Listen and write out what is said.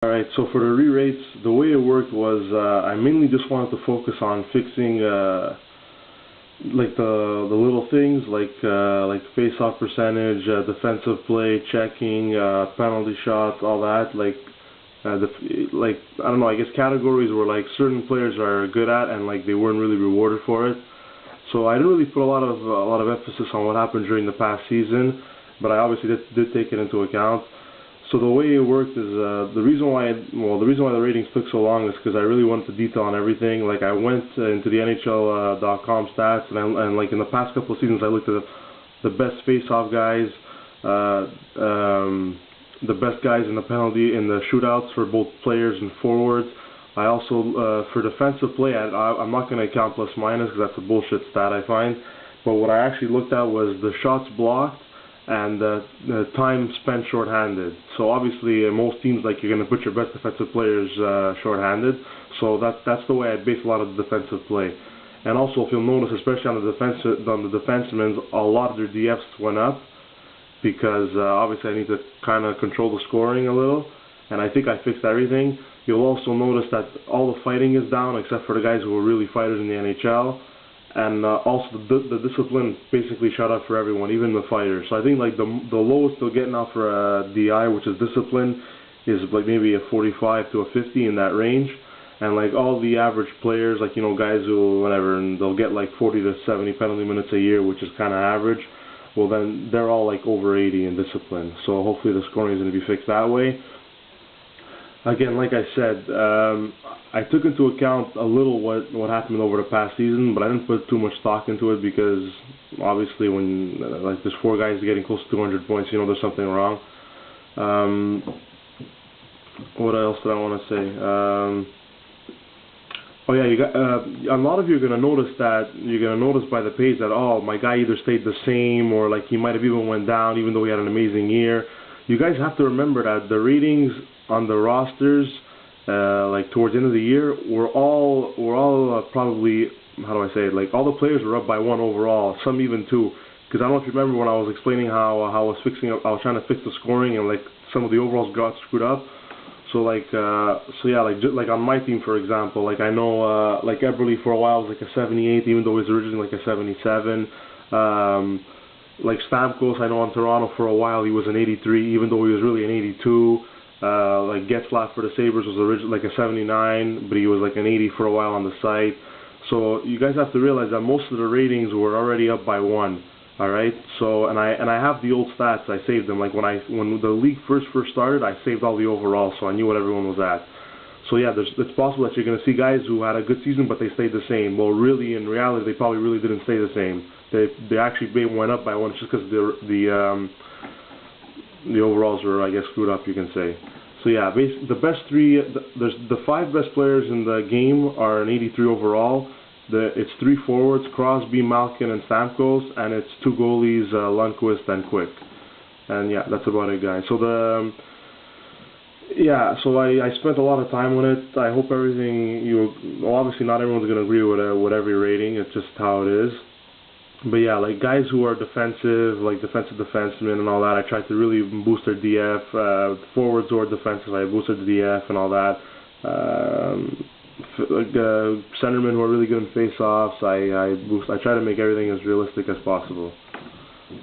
Alright, so for the re-rates, the way it worked was I mainly just wanted to focus on fixing like the little things like face-off percentage, defensive play, checking, penalty shots, all that. Like I don't know, I guess categories where like certain players are good at and like they weren't really rewarded for it. So I didn't really put a lot of emphasis on what happened during the past season, but I obviously did take it into account. So the way it worked is the reason why the ratings took so long is because I really wanted to detail on everything. Like I went into the NHL.com stats and like in the past couple of seasons I looked at the best face-off guys, the best guys in the shootouts for both players and forwards. I also for defensive play I'm not going to count plus minus because that's a bullshit stat I find. But what I actually looked at was the shots blocked and the time spent shorthanded. So obviously most teams, like, you're going to put your best defensive players shorthanded. So that's the way I base a lot of the defensive play. And also, if you'll notice, especially on the defensemen, a lot of their DFs went up because obviously I need to kind of control the scoring a little. And I think I fixed everything. You'll also notice that all the fighting is down except for the guys who are really fighters in the NHL. And also the discipline basically shot up for everyone, even the fighters. So I think like the lowest they'll get now for a DI, which is discipline, is like maybe a 45 to a 50 in that range. And like all the average players, like, you know, guys who whatever, and they'll get like 40 to 70 penalty minutes a year, which is kind of average. Well, then they're all like over 80 in discipline. So hopefully the scoring is going to be fixed that way. Again, like I said, I took into account a little what happened over the past season, but I didn't put too much stock into it because obviously when like there's 4 guys getting close to 200 points, you know there's something wrong. What else did I want to say? Oh yeah, you got a lot of you are gonna notice by the page that, oh, my guy either stayed the same or like he might have even went down even though he had an amazing year. You guys have to remember that the ratings on the rosters, like towards the end of the year, were all probably, how do I say it, like all the players were up by 1 overall, some even 2. Because I don't know if you remember when I was explaining how I was trying to fix the scoring and like some of the overalls got screwed up. So like yeah, like on my team for example, like I know like Eberle for a while was like a 78 even though he was originally like a 77. Like Stamkos, I know on Toronto for a while he was an 83 even though he was really an 82. Like Getzlaf for the Sabres was originally like a 79, but he was like an 80 for a while on the site. So you guys have to realize that most of the ratings were already up by 1. All right. So and I have the old stats. I saved them. Like when the league first started, I saved all the overalls, so I knew what everyone was at. So yeah, it's possible that you're going to see guys who had a good season, but they stayed the same. Well, really, in reality, they probably really didn't stay the same. They actually went up by 1 just because the overalls were, I guess, screwed up, you can say. So yeah, the best 3, there's the 5 best players in the game are an 83 overall. It's 3 forwards, Crosby, Malkin, and Stamkos, and it's 2 goalies, Lundqvist and Quick. And yeah, that's about it, guys. So so I spent a lot of time on it. I hope well, obviously not everyone's going to agree with every rating. It's just how it is. But yeah, like guys who are defensive, like defensive defensemen and all that, I tried to really boost their DF. Forwards who are defensive, I boosted the DF and all that. Centermen who are really good in face-offs, I try to make everything as realistic as possible.